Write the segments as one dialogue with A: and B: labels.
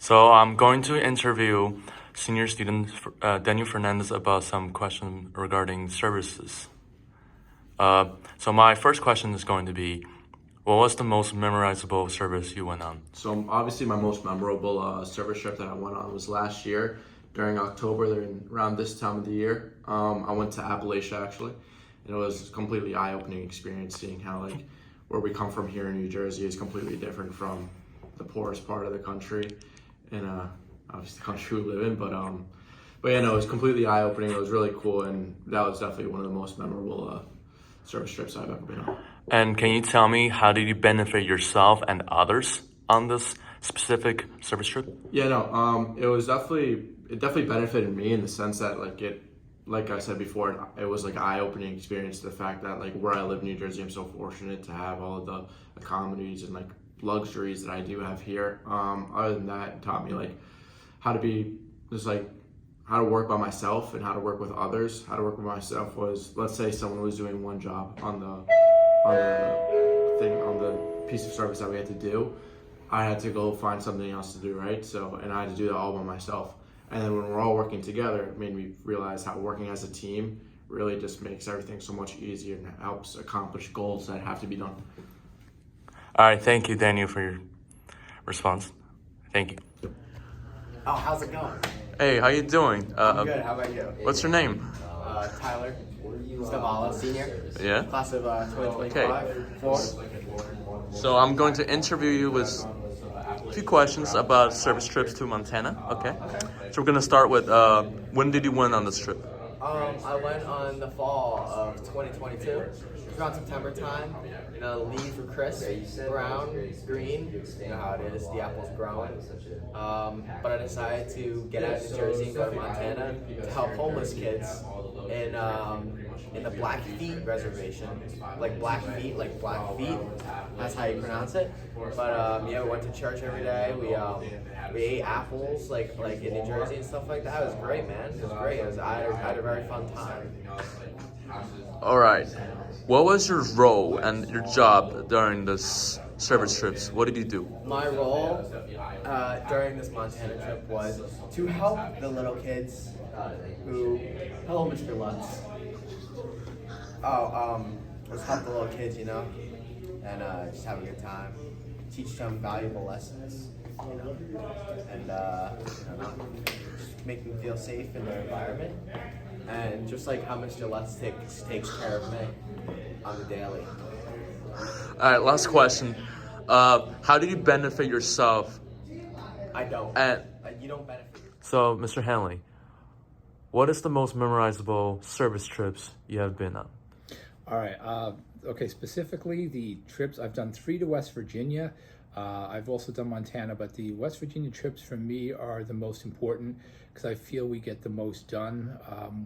A: So I'm going to interview senior student Daniel Fernandez about some questions regarding services. So my first question is going to be, what was the most memorizable service you went on?
B: So obviously my most memorable service trip that I went on was last year during October, around this time of the year. I went to Appalachia actually, and it was a completely eye-opening experience seeing how where we come from here in New Jersey is completely different from the poorest part of the country, and obviously the country we live in. But yeah, no, it was completely eye-opening. It was really cool, and that was definitely one of the most memorable service trips I've ever been on.
A: And can you tell me how did you benefit yourself and others on this specific service trip?
B: Yeah, no, it definitely benefited me in the sense that like I said before, it was like an eye-opening experience. The fact that where I live in New Jersey, I'm so fortunate to have all of the accommodations and luxuries that I do have here. Other than that, it taught me how to be just how to work by myself and how to work with others. How to work with myself was, let's say someone was doing one job on the piece of service that we had to do. I had to go find something else to do, right? So, and I had to do that all by myself. And then when we're all working together, it made me realize how working as a team really just makes everything so much easier and helps accomplish goals that have to be done.
A: All right, thank you, Daniel, for your response. Thank you.
C: Oh, how's it going?
A: Hey, how you doing?
C: I'm good. How about you?
A: What's your name?
C: Tyler Stavala, senior,
A: Yeah.
C: class of 2025. Four.
A: So I'm going to interview you with a few questions about service trips to Montana. Okay. So we're gonna start with when did you went on this trip?
C: I went on the fall of 2022. It was around September time. You know, the leaves were crisp, brown, green. You know how it is. The apple's growing. But I decided to get out of New Jersey and go to Montana to help homeless kids in the Blackfeet reservation. Blackfeet. That's how you pronounce it. But yeah, we went to church every day. We ate apples like in New Jersey and stuff like that. It was great, man. It was great. I had a very fun time.
A: All right. What was your role and your job during this service trips? What did you do?
C: My role during this Montana trip was to help the little kids hello, Mr. Lutz. Let's help the little kids, and just have a good time. Teach them valuable lessons, and make them feel safe in their environment. And just like how Mr. Lutz takes care of me on the daily.
A: All right, last question. How did you benefit yourself?
C: I don't.
A: And
C: You don't benefit.
A: so, Mr. Hanley, what is the most memorizable service trips you have been on?
D: All right. Okay, specifically the trips, I've done 3 to West Virginia. I've also done Montana, but the West Virginia trips for me are the most important because I feel we get the most done.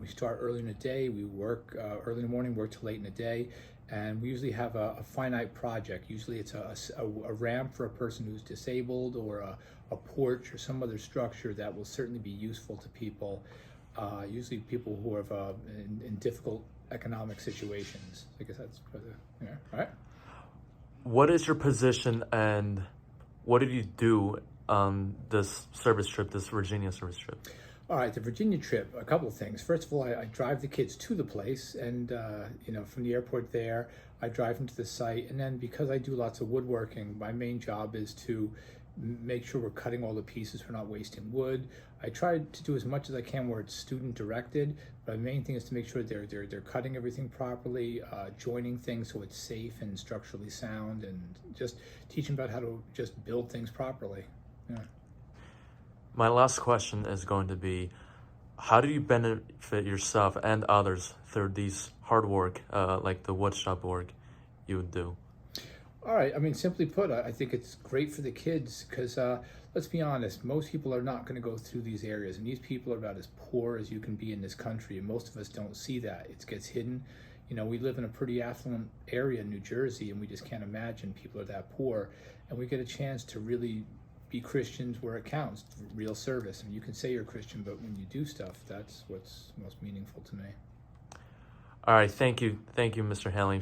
D: We start early in the day, we work early in the morning, work till late in the day, and we usually have a finite project. Usually it's a ramp for a person who's disabled, or a porch or some other structure that will certainly be useful to people, usually people who are in difficult economic situations. I guess that's all right.
A: What is your position and what did you do on this service trip, this Virginia service trip?
D: All right, the Virginia trip, a couple of things. First of all, I drive the kids to the place, and from the airport there, I drive them to the site. And then because I do lots of woodworking, my main job is to make sure we're cutting all the pieces, we're not wasting wood. I try to do as much as I can where it's student directed, but the main thing is to make sure they're cutting everything properly, joining things so it's safe and structurally sound, and just teaching about how to just build things properly. Yeah.
A: My last question is going to be, how do you benefit yourself and others through these hard work, like the woodshop work you would do?
D: All right, I mean, simply put, I think it's great for the kids because, let's be honest, most people are not going to go through these areas, and these people are about as poor as you can be in this country, and most of us don't see that. It gets hidden. We live in a pretty affluent area in New Jersey, and we just can't imagine people are that poor, and we get a chance to really be Christians where it counts, real service. And you can say you're a Christian, but when you do stuff, that's what's most meaningful to me.
A: All right, thank you, Mr. Hanley.